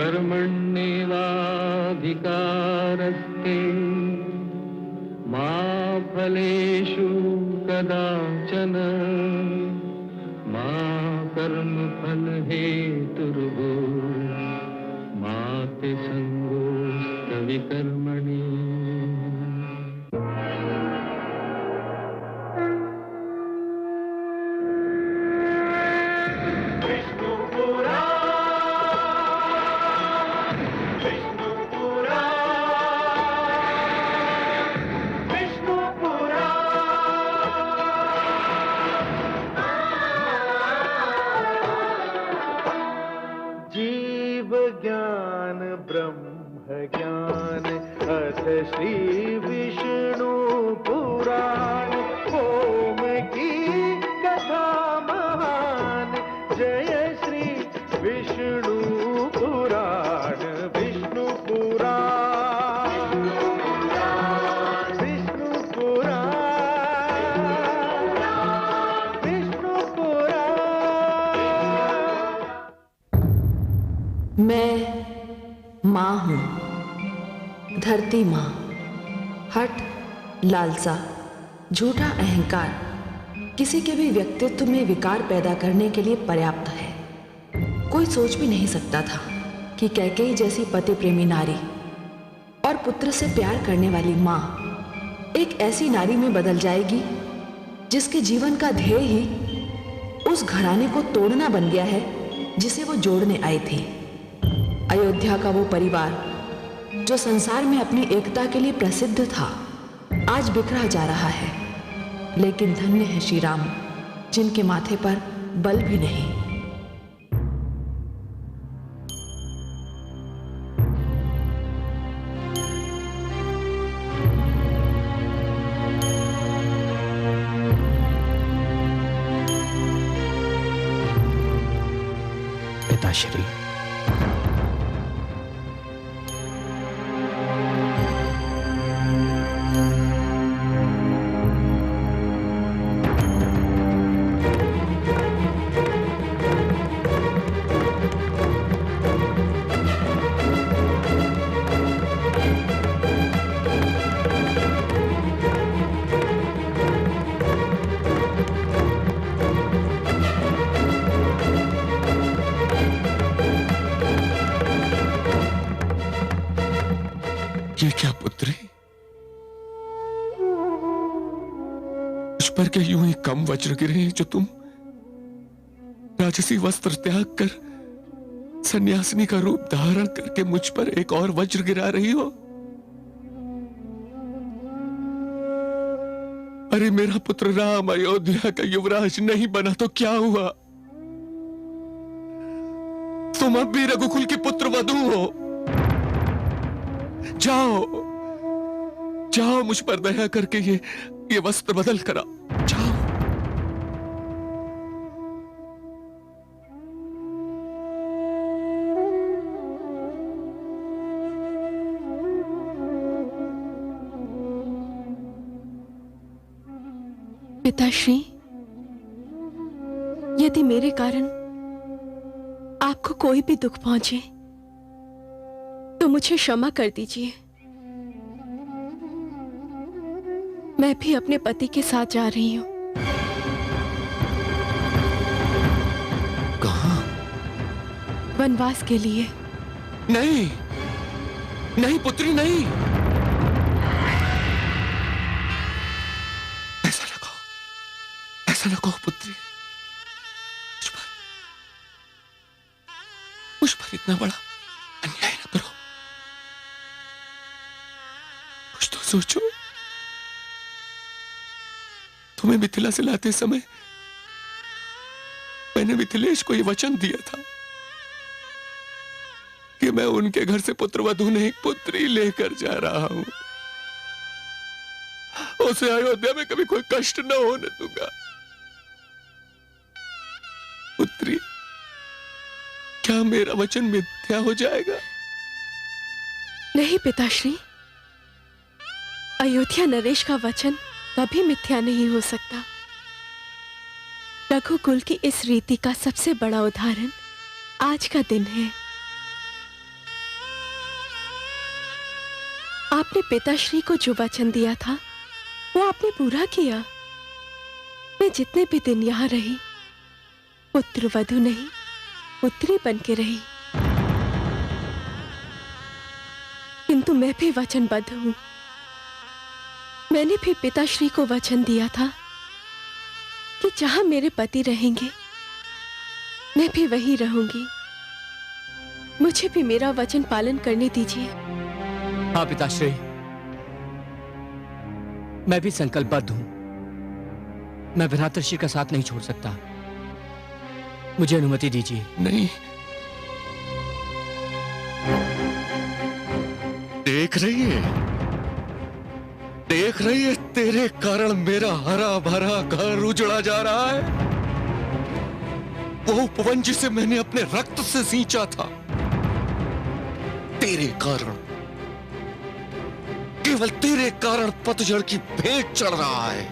कर्मण्येवाधिकारस्ते मा फलेषु कदाचन मा कर्मफलहेतुर्भो मा ते संगोऽस्तविकर्मणि। ज्ञान ब्रह्म ज्ञान अथ श्री विष्णु पुराण ओम की कथा महान जय श्री विष्णु पुराण विष्णु पुराण विष्णु पुराण विष्णु पुराण। मैं माँ हूँ, धरती माँ। हठ, लालसा, झूठा अहंकार किसी के भी व्यक्तित्व में विकार पैदा करने के लिए पर्याप्त है। कोई सोच भी नहीं सकता था कि कैकेयी जैसी पति प्रेमी नारी और पुत्र से प्यार करने वाली माँ एक ऐसी नारी में बदल जाएगी जिसके जीवन का ध्येय ही उस घराने को तोड़ना बन गया है जिसे वो जोड़ने आई थी। अयोध्या का वो परिवार जो संसार में अपनी एकता के लिए प्रसिद्ध था, आज बिखरा जा रहा है। लेकिन धन्य है श्री राम जिनके माथे पर बल भी नहीं। पिताश्री, ये क्या पुत्री, मुझ पर के यूं ही कम वज्र गिरे जो तुम राजसी वस्त्र त्याग कर सन्यासिनी का रूप धारण करके मुझ पर एक और वज्र गिरा रही हो। अरे मेरा पुत्र राम अयोध्या का युवराज नहीं बना तो क्या हुआ? तुम अब भी रघुकुल की पुत्र वधू हो। जाओ जाओ, मुझ पर दया करके ये वस्त्र बदल करा। जाओ। पिताश्री, यदि मेरे कारण आपको कोई भी दुख पहुंचे तो मुझे क्षमा कर दीजिए। मैं भी अपने पति के साथ जा रही हूं। कहां? वनवास के लिए। नहीं नहीं पुत्री, नहीं। ऐसा न कहो पुत्री। मुझ पर इतना बड़ा अन्याय न करो। कुछ तो सोचो। तुम्हें मिथिला से लाते समय मैंने मिथिलेश को यह वचन दिया था कि मैं उनके घर से पुत्रवधू नहीं पुत्री लेकर जा रहा हूं। उसे अयोध्या में कभी कोई कष्ट न होने दूंगा। पुत्री, क्या मेरा वचन मिथ्या हो जाएगा? नहीं पिताश्री, अयोध्या नरेश का वचन कभी मिथ्या नहीं हो सकता। रघुकुल की इस रीति का सबसे बड़ा उदाहरण आज का दिन है। आपने पिताश्री को जो वचन दिया था वो आपने पूरा किया। मैं जितने भी दिन यहाँ रही पुत्र वधू नहीं पुत्री बन के रही, किंतु मैं भी वचनबद्ध हूं। मैंने भी पिताश्री को वचन दिया था कि जहां मेरे पति रहेंगे मैं भी वहीं रहूंगी। मुझे भी मेरा वचन पालन करने दीजिए। हाँ पिताश्री, मैं भी संकल्पबद्ध हूं। मैं भ्रातृश्री का साथ नहीं छोड़ सकता। मुझे अनुमति दीजिए। नहीं, देख रही है तेरे कारण मेरा हरा भरा घर उजड़ा जा रहा है। वो उपवन जिसे मैंने अपने रक्त से सींचा था, तेरे कारण, केवल तेरे कारण पतझड़ की भेंट चढ़ रहा है।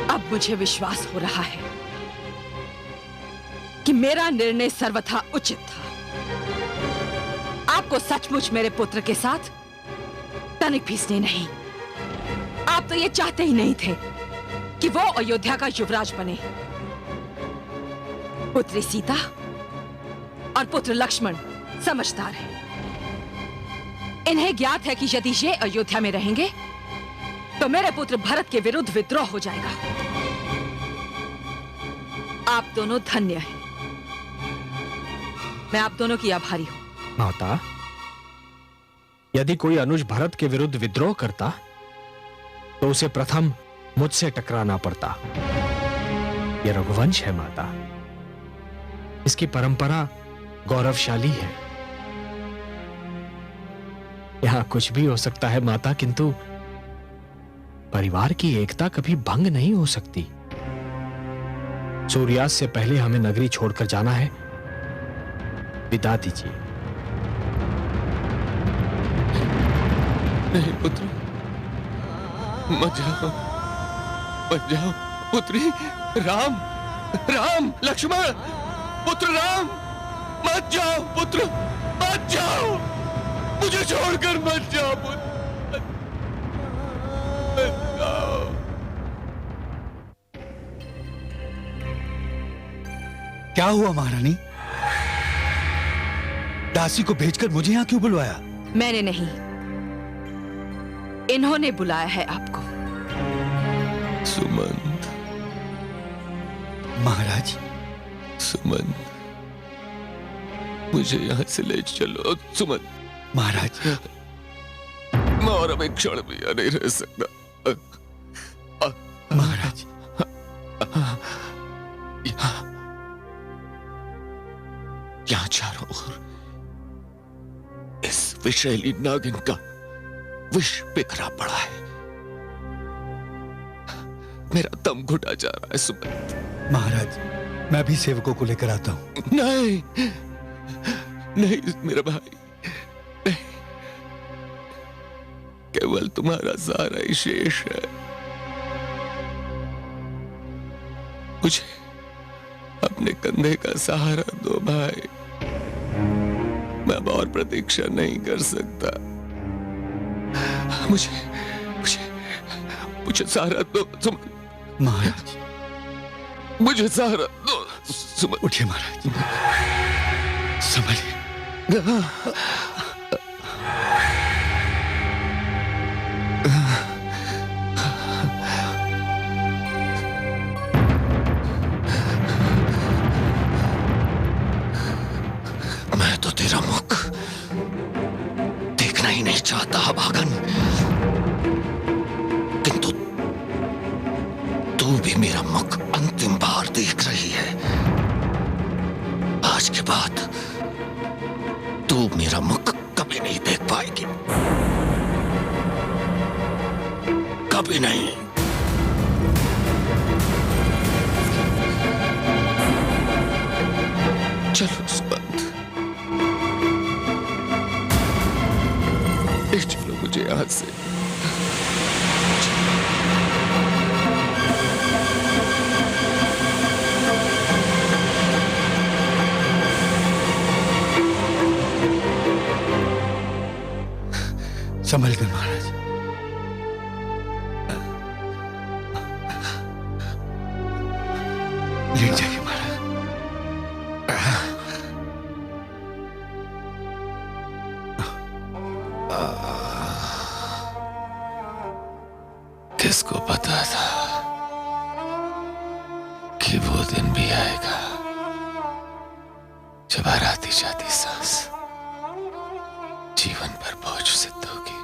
अब मुझे विश्वास हो रहा है कि मेरा निर्णय सर्वथा उचित था। आपको सचमुच मेरे पुत्र के साथ तनिक भी स्नेह नहीं। आप तो ये चाहते ही नहीं थे कि वो अयोध्या का युवराज बने। पुत्री सीता और पुत्र लक्ष्मण समझदार हैं। इन्हें ज्ञात है कि यदि ये अयोध्या में रहेंगे तो मेरे पुत्र भरत के विरुद्ध विद्रोह हो जाएगा। आप दोनों धन्य हैं। मैं आप दोनों की आभारी हूं। माता, यदि कोई अनुज भरत के विरुद्ध विद्रोह करता तो उसे प्रथम मुझसे टकराना पड़ता। यह रघुवंश है माता, इसकी परंपरा गौरवशाली है। यहां कुछ भी हो सकता है माता, किंतु परिवार की एकता कभी भंग नहीं हो सकती। सूर्यास्त से पहले हमें नगरी छोड़कर जाना है। विदा दीजिए। नहीं पुत्र, मत जाओ पुत्री। राम लक्ष्मण, पुत्र राम, मत जाओ पुत्र, मत जाओ, मुझे छोड़कर मत जाओ पुत्र, मत जाओ। क्या हुआ महारानी? दासी को भेजकर मुझे यहां क्यों बुलवाया? मैंने नहीं, इन्होंने बुलाया है आपको। सुमंत, महाराज। सुमंत, मुझे यहां से ले चलो सुमंत। महाराज, मैं और अब एक क्षण भी यहाँ नहीं रह सकता। महाराज, यहाँ चारों ओर इस विषैली नागिन का विष बिखरा पड़ा है। मेरा दम घुटा जा रहा है सुमंत। महाराज, मैं भी सेवकों को लेकर आता हूं। नहीं नहीं मेरा भाई, नहीं, केवल तुम्हारा सहारा ही शेष है। मुझे अपने कंधे का सहारा दो भाई। मैं अब और प्रतीक्षा नहीं कर सकता। मुझे सहारा दो सुमन। महाराज, मुझे सहारा दो सुमन। उठिए महाराज, संभलिए। मैं तो तेरा मुख देखना ही नहीं चाहता भागन, किंतु तू भी मेरा मुख अंतिम बार देख रही है। आज के बाद तू मेरा मुख कभी नहीं देख पाएगी, कभी नहीं। चलो सुमंत, ले चलो मुझे यहां से। संभल कर महाराज। लेट जाइए महाराज। किसको पता था कि वो दिन भी आएगा जब आती जाती सांस जीवन पर बोझ सिद्ध होगी।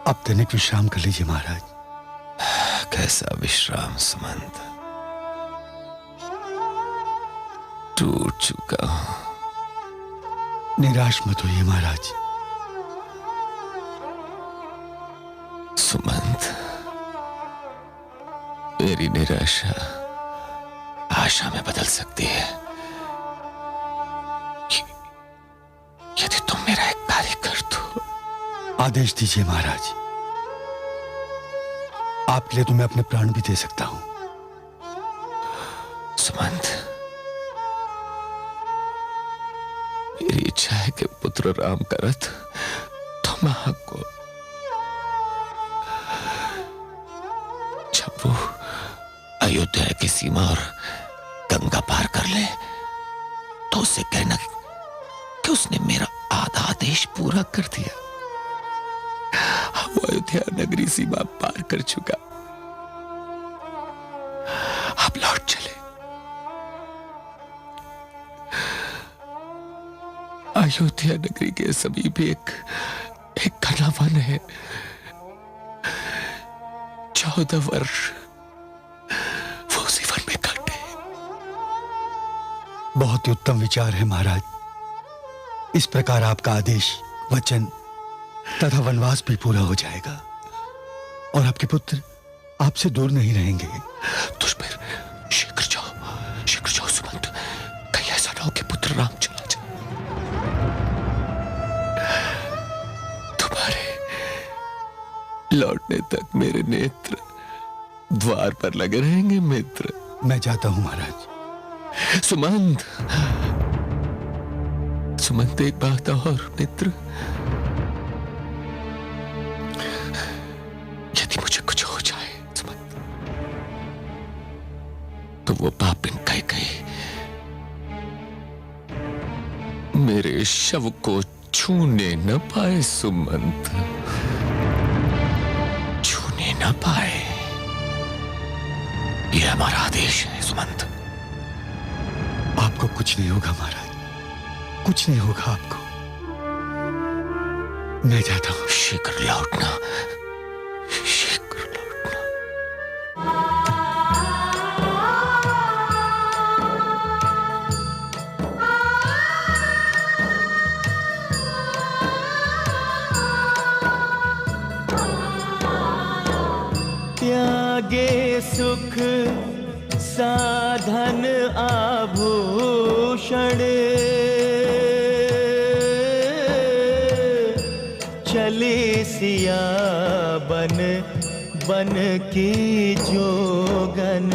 आप तनिक विश्राम कर लीजिए महाराज। कैसा विश्राम सुमंत, टूट चुका हूं। निराश मत होइए महाराज। सुमंत, मेरी निराशा आशा में बदल सकती है यदि तुम मेरा एक कार्य कर दो। आदेश दीजिए महाराज। आपके लिए तो मैं अपने प्राण भी दे सकता हूं। सुमंत, मेरी इच्छा है कि पुत्र राम का रथ तुम को जब वो अयोध्या की सीमा और गंगा पार कर ले तो उससे कहना कि उसने मेरा आधा आदेश पूरा कर दिया। वो अयोध्या नगरी सीमा पार कर चुका। आप लौट चले। अयोध्या नगरी के समीप एक घना वन है। 14 वर्ष वो उसी वन में काटे। बहुत ही उत्तम विचार है महाराज। इस प्रकार आपका आदेश, वचन तथा वनवास भी पूरा हो जाएगा और आपके पुत्र आपसे दूर नहीं रहेंगे। तुझ पर शीघ्र जाओ सुमंत। कहीं ऐसा ना हो कि पुत्र राम चला जाए। तुम्हारे लौटने तक मेरे नेत्र द्वार पर लगे रहेंगे मित्र। मैं जाता हूं महाराज। सुमंत, एक बात और मित्र। यदि मुझे कुछ हो जाए सुमंत, तो वो पापिन कई मेरे शव को छूने न पाए सुमंत, छूने न पाए। यह हमारा आदेश है सुमंत। आपको कुछ नहीं होगा महाराज, कुछ नहीं होगा आपको। मैं जाता हूं। शीघ्र लौटना, शीघ्र लौटना। त्यागे सुख साधन आभूषण, चले सिया बन बन की जोगन।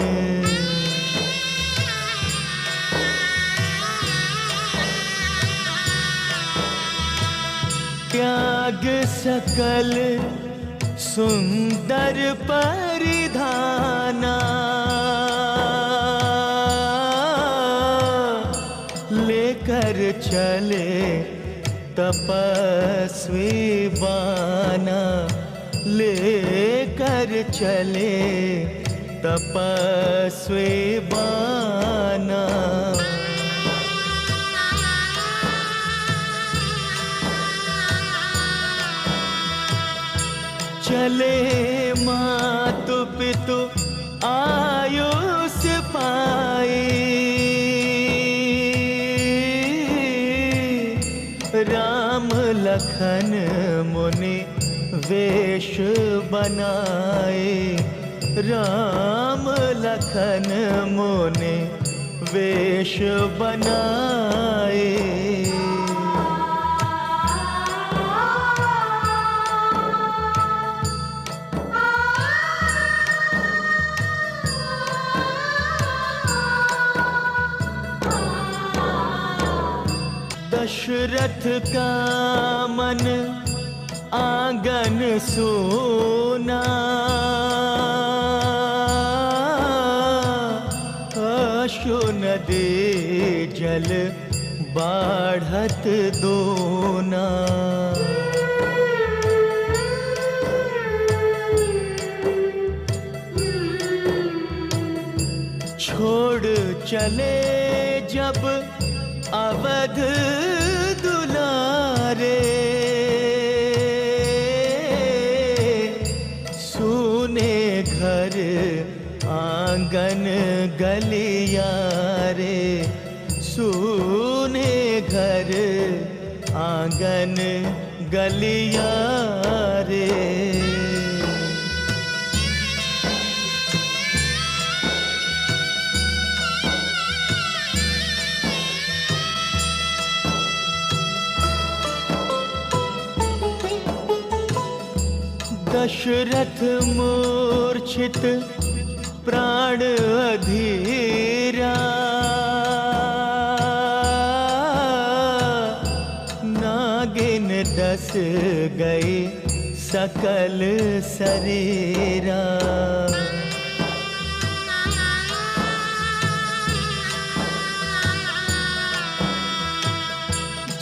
त्याग सकल सुंदर परिधाना, लेकर चले तपस्वी बाना, लेकर चले तपस्वी बाना। चले मातु पितु आयुष पाई, राम लखन मुनि वेश बनाए, राम लखन मुनि वेश बनाए। दशरथ दशरथ का मन आंगन सोना, अश्रु नदी जल बाढ़त दोना। छोड़ चले जब अवध दुलारे, सुने घर आंगन गलियारे, सुने घर आंगन गलियारे। दशरथ मूर्छित प्राण अधीरा, नागिन डस गई सकल शरीरा।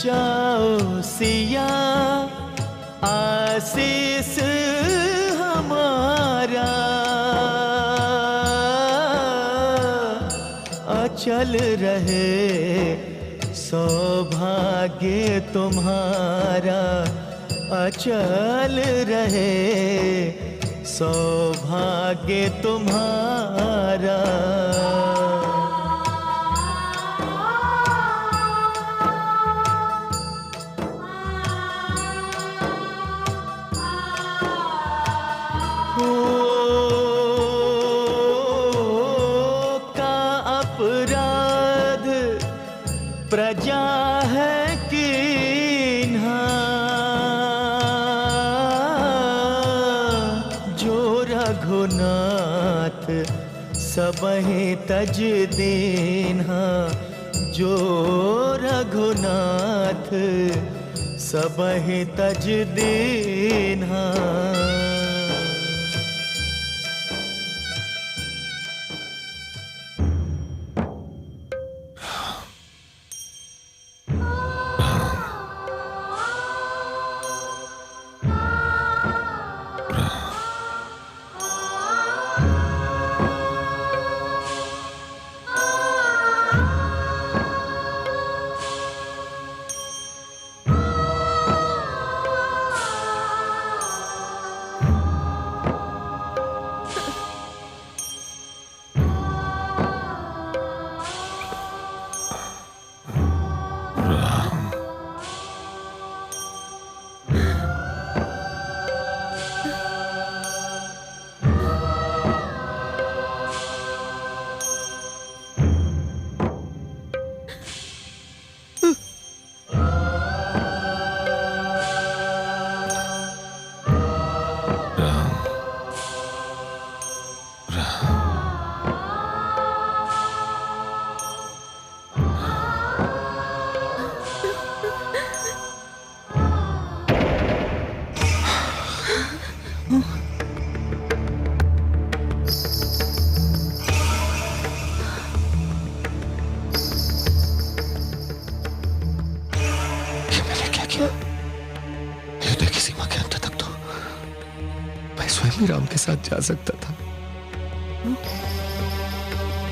जाओ सिया आशीष हमारा, अचल रहे सौभाग्य तुम्हारा, अचल रहे सौभाग्य तुम्हारा। प्रजा है कीन्हा, जो रघुनाथ सबहि तज दीन्हा, जो रघुनाथ सबहि तज दीन्हा। राम के साथ जा सकता था।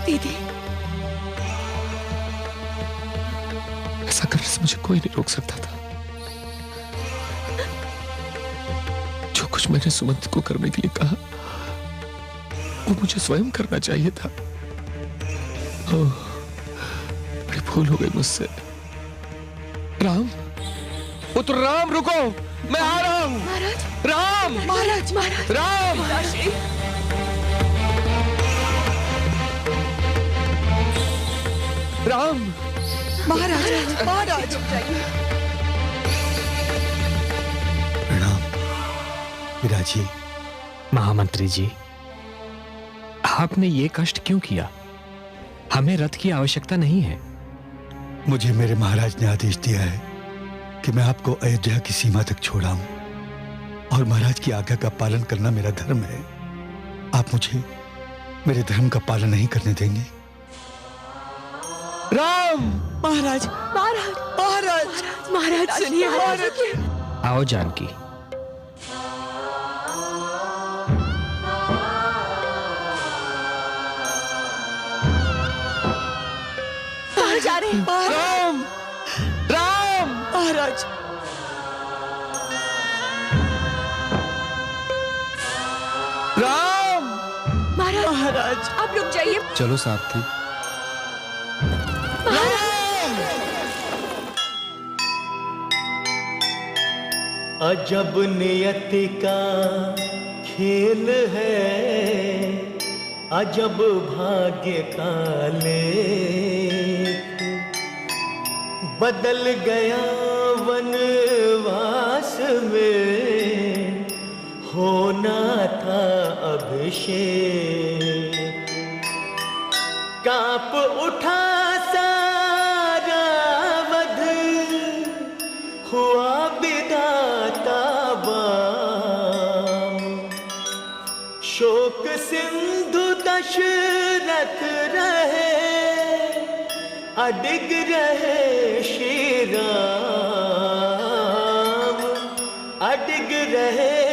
दीदी, ऐसा करने से मुझे कोई नहीं रोक सकता था। जो कुछ मैंने सुमंत को करने के लिए कहा वो मुझे स्वयं करना चाहिए था। बड़ी भूल हो गई मुझसे। राम, पुत्र राम, रुको, मैं आ रहा हूं। महाराज, राम, महाराज, महाराज, राम, राम, महाराज, महाराज, प्रणाम विराजी। महामंत्री जी, आपने ये कष्ट क्यों किया? हमें रथ की आवश्यकता नहीं है। मुझे मेरे महाराज ने आदेश दिया है कि मैं आपको अयोध्या की सीमा तक छोड़ाऊं और महाराज की आज्ञा का पालन करना मेरा धर्म है। आप मुझे मेरे धर्म का पालन नहीं करने देंगे? राम! महाराज महाराज महाराज महाराज सुनिए महाराज। आओ जानकी। कहाँ जा रहे हैं? राम! राम! महाराज राम! महाराज महाराज आप रुक जाइए। चलो साथी। अजब नियति का खेल है, अजब भाग्य का लेख। बदल गया वनवास में, होना था अभिषेक। कांप उठा सारा वध, हुआ विधाता बाम। शोक सिंधु दशरथ रहे, अडिग रहे श्री राम, अडिग रहे